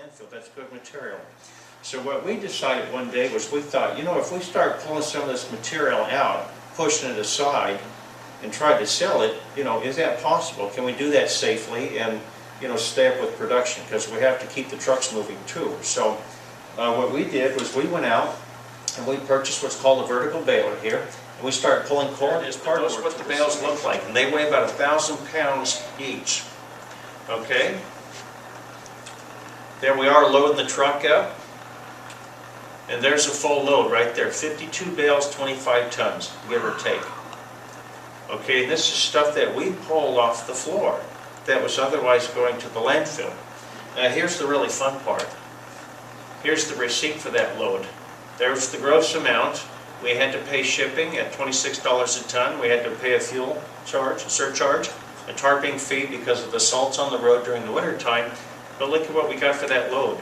landfill. That's good material. So what we decided one day was we thought, you know, if we start pulling some of this material out, pushing it aside, and try to sell it, you know, is that possible? Can we do that safely and, you know, stay up with production? Because we have to keep the trucks moving too. So what we did was we went out and we purchased what's called a vertical baler here. And we started pulling corn as part of what the bales look like. And they weigh about 1,000 pounds each. Okay? There we are loading the truck up. And there's a full load right there. 52 bales, 25 tons, give or take. Okay, and this is stuff that we pulled off the floor that was otherwise going to the landfill. Now here's the really fun part. Here's the receipt for that load. There's the gross amount. We had to pay shipping at $26 a ton. We had to pay a fuel charge, a surcharge, a tarping fee because of the salts on the road during the winter time. But look at what we got for that load.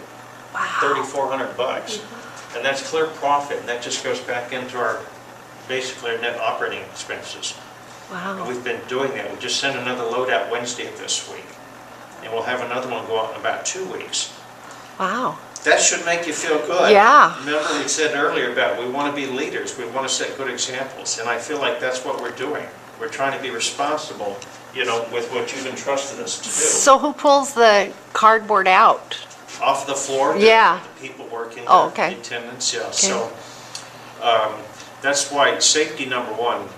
Wow. $3,400. And that's clear profit, and that just goes back into our, basically our net operating expenses. Wow. And we've been doing that. We just sent another load out Wednesday of this week. And we'll have another one go out in about 2 weeks. Wow. That should make you feel good. Yeah. Remember we said earlier about we want to be leaders. We want to set good examples. And I feel like that's what we're doing. We're trying to be responsible, you know, with what you've entrusted us to do. So who pulls the cardboard out? Off the floor? Yeah. The people working, Oh, okay. the attendants, yeah. Okay. So that's why safety #1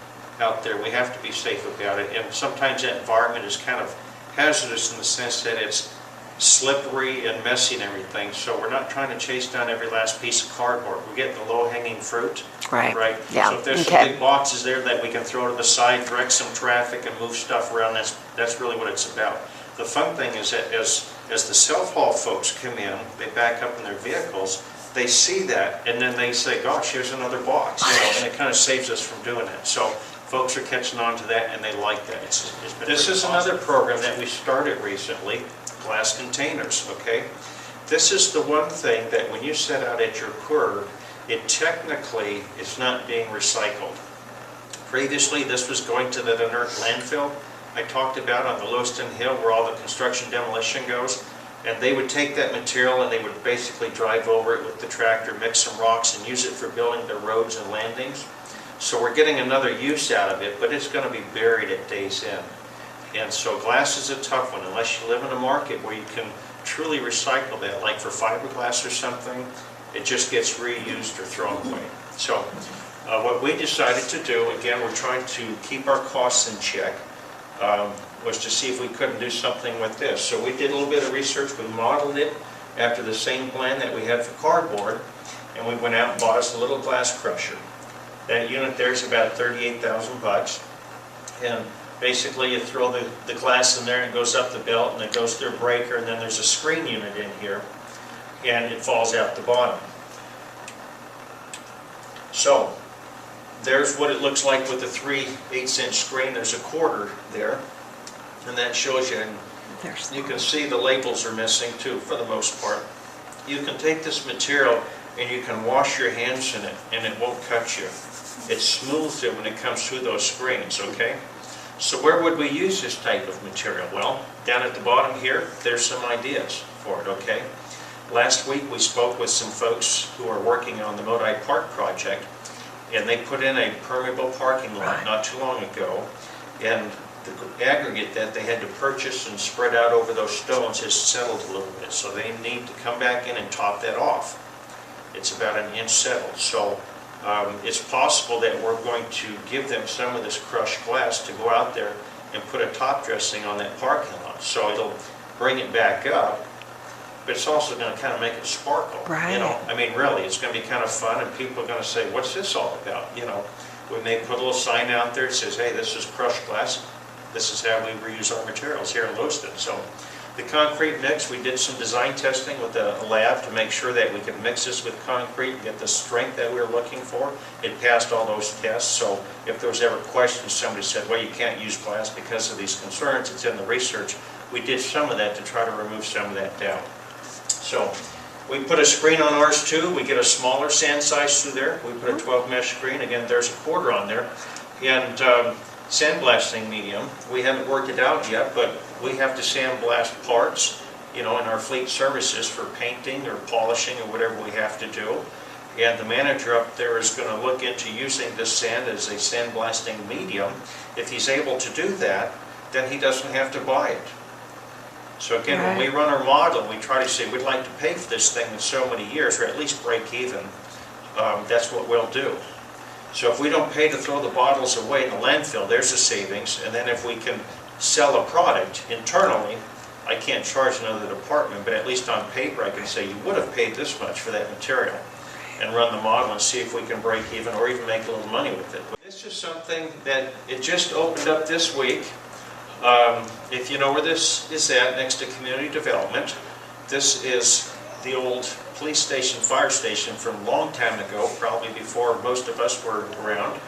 out there. We have to be safe about it. And sometimes that environment is kind of hazardous in the sense that it's slippery and messy and everything. So we're not trying to chase down every last piece of cardboard. We're getting the low-hanging fruit. Right. Right? Yeah. So if there's Okay. some big boxes there that we can throw to the side, direct some traffic and move stuff around, that's really what it's about. The fun thing is that as the self-haul folks come in, they back up in their vehicles, they see that and then they say, gosh, here's another box, you know, and it kind of saves us from doing that. So folks are catching on to that and they like that. This is another program that we started recently, glass containers, okay? This is the one thing that when you set out at your curb, it technically is not being recycled. Previously, this was going to the inert landfill I talked about on the Lewiston Hill where all the construction demolition goes. And they would take that material and they would basically drive over it with the tractor, mix some rocks and use it for building their roads and landings. So we're getting another use out of it, but it's going to be buried at day's end. And so glass is a tough one unless you live in a market where you can truly recycle that, like for fiberglass or something, it just gets reused or thrown away. So what we decided to do, again, we're trying to keep our costs in check, was to see if we couldn't do something with this. So we did a little bit of research, we modeled it after the same plan that we had for cardboard, and we went out and bought us a little glass crusher. That unit there is about 38,000 bucks, and basically you throw the glass in there and it goes up the belt and it goes through a breaker, and then there's a screen unit in here and it falls out the bottom. So there's what it looks like with the 3/8" screen. There's a quarter there and that shows you, and you can see the labels are missing too for the most part. You can take this material and you can wash your hands in it and it won't cut you. It smooths it when it comes through those screens, okay? So where would we use this type of material? Well, down at the bottom here, there's some ideas for it, okay? Last week we spoke with some folks who are working on the Modi Park project, and they put in a permeable parking lot not too long ago, and the aggregate that they had to purchase and spread out over those stones has settled a little bit, so they need to come back in and top that off. It's about 1 inch settled, so it's possible that we're going to give them some of this crushed glass to go out there and put a top dressing on that parking lot. So it'll bring it back up, but it's also going to kind of make it sparkle. Right. You know, I mean, really, it's going to be kind of fun, and people are going to say, what's this all about? You know, we may put a little sign out there that says, hey, this is crushed glass. This is how we reuse our materials here in Lewiston. So the concrete mix, we did some design testing with a lab to make sure that we could mix this with concrete and get the strength that we were looking for. It passed all those tests, so if there was ever questions, somebody said, well, you can't use glass because of these concerns, it's in the research. We did some of that to try to remove some of that doubt. So we put a screen on ours too. We get a smaller sand size through there. We put a 12 mesh screen. Again, there's a quarter on there. And sandblasting medium, we haven't worked it out yet, but we have to sandblast parts in our fleet services for painting or polishing or whatever we have to do. And the manager up there is going to look into using this sand as a sandblasting medium. If he's able to do that, then he doesn't have to buy it. So again, when we run our model, we try to say we'd like to pay for this thing in so many years, or at least break even. That's what we'll do. So if we don't pay to throw the bottles away in the landfill, there's a savings. And then if we can sell a product internally, I can't charge another department, but at least on paper I can say you would have paid this much for that material, and run the model and see if we can break even or even make a little money with it. This is something that it just opened up this week. If you know where this is at, next to community development, this is the old police station, fire station from a long time ago, probably before most of us were around.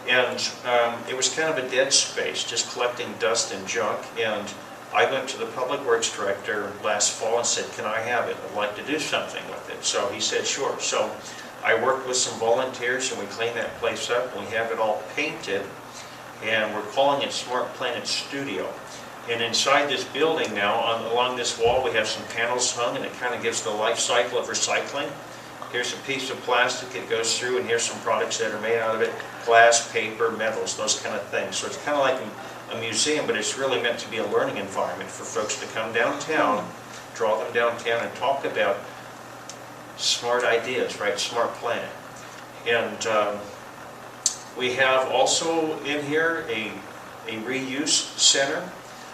And it was kind of a dead space, just collecting dust and junk. And I went to the public works director last fall and said, can I have it? I'd like to do something with it. So he said, sure. So I worked with some volunteers and we cleaned that place up and we have it all painted. And we're calling it Smart Planet Studio. And inside this building now, along this wall, we have some panels hung, and it kind of gives the life cycle of recycling. Here's a piece of plastic it goes through, and here's some products that are made out of it: glass, paper, metals, those kind of things. So it's kind of like a museum, but it's really meant to be a learning environment for folks to come downtown, draw them downtown, and talk about smart ideas, right? Smart Planet. And we have also in here a reuse center.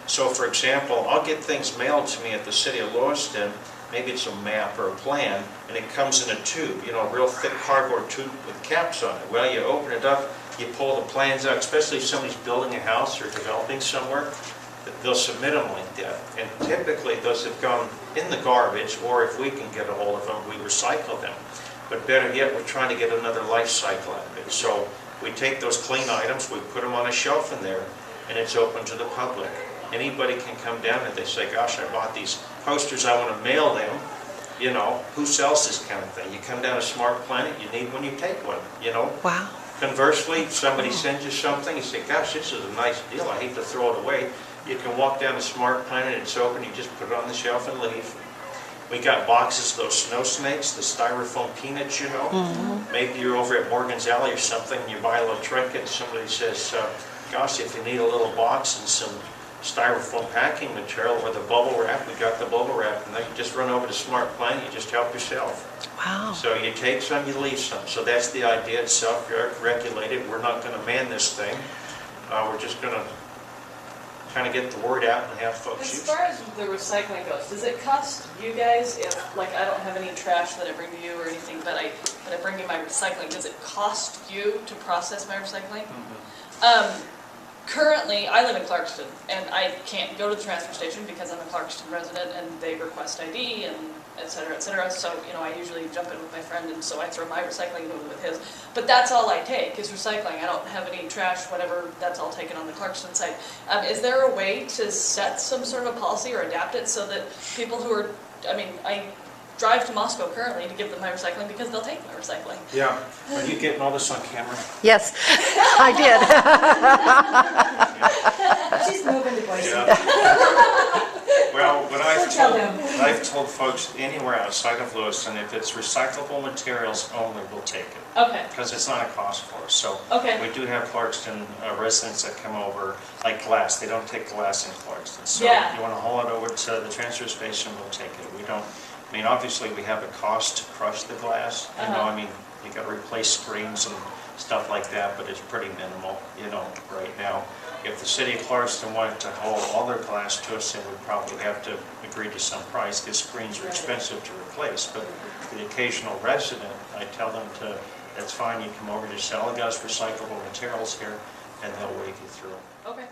So for example, I'll get things mailed to me at the City of Lewiston. Maybe it's a map or a plan, and it comes in a tube, a real thick cardboard tube with caps on it. Well, you open it up, you pull the plans out, especially if somebody's building a house or developing somewhere, they'll submit them like that. And typically those have gone in the garbage, or if we can get a hold of them, we recycle them. But better yet, we're trying to get another life cycle out of it. So we take those clean items, we put them on a shelf in there, and it's open to the public. Anybody can come down and they say, gosh, I bought these posters, I want to mail them. Who sells this kind of thing? You come down to Smart Planet, you need one, you take one, Wow. Conversely, somebody sends you something, you say, gosh, this is a nice deal, I hate to throw it away. You can walk down to Smart Planet, it's open, you just put it on the shelf and leave. We got boxes of those snow snakes, the styrofoam peanuts, Maybe you're over at Morgan's Alley or something, and you buy a little trinket, and somebody says, gosh, if you need a little box and some styrofoam packing material or the bubble wrap, we got the bubble wrap, and then you just run over to Smart Planet, you just help yourself. Wow. So you take some, you leave some. So that's the idea. It's self-regulated. We're not going to man this thing. We're just going to kind of get the word out and have folks use it. As far as the recycling goes, does it cost you guys, if, like, I don't have any trash that I bring to you or anything, but I bring you my recycling, does it cost you to process my recycling? Currently, I live in Clarkston, and I can't go to the transfer station because I'm a Clarkston resident, and they request ID, and et cetera, et cetera. So, I usually jump in with my friend, and so I throw my recycling in with his. But that's all I take is recycling. I don't have any trash, whatever, that's all taken on the Clarkston side. Is there a way to set some sort of a policy or adapt it so that people who are, I drive to Moscow currently to give them my recycling because they'll take my recycling. Yeah. Are you getting all this on camera? Yes, I did. She's moving to Boise. Yeah. Well, what I've told folks anywhere outside of Lewiston, if it's recyclable materials only, we'll take it. Okay. Because it's not a cost for us. So Okay. we do have Clarkston residents that come over, like glass. They don't take glass in Clarkston. So Yeah. you want to haul it over to the transfer station, we'll take it. We don't. Obviously we have a cost to crush the glass. You got to replace screens and stuff like that, but it's pretty minimal, right now. If the city of Clarkston wanted to haul all their glass to us, then we'd probably have to agree to some price because screens are expensive to replace. But for the occasional resident, I tell them that's fine, you come over to Saligas Recyclable Materials here, and they'll wave you through. Okay.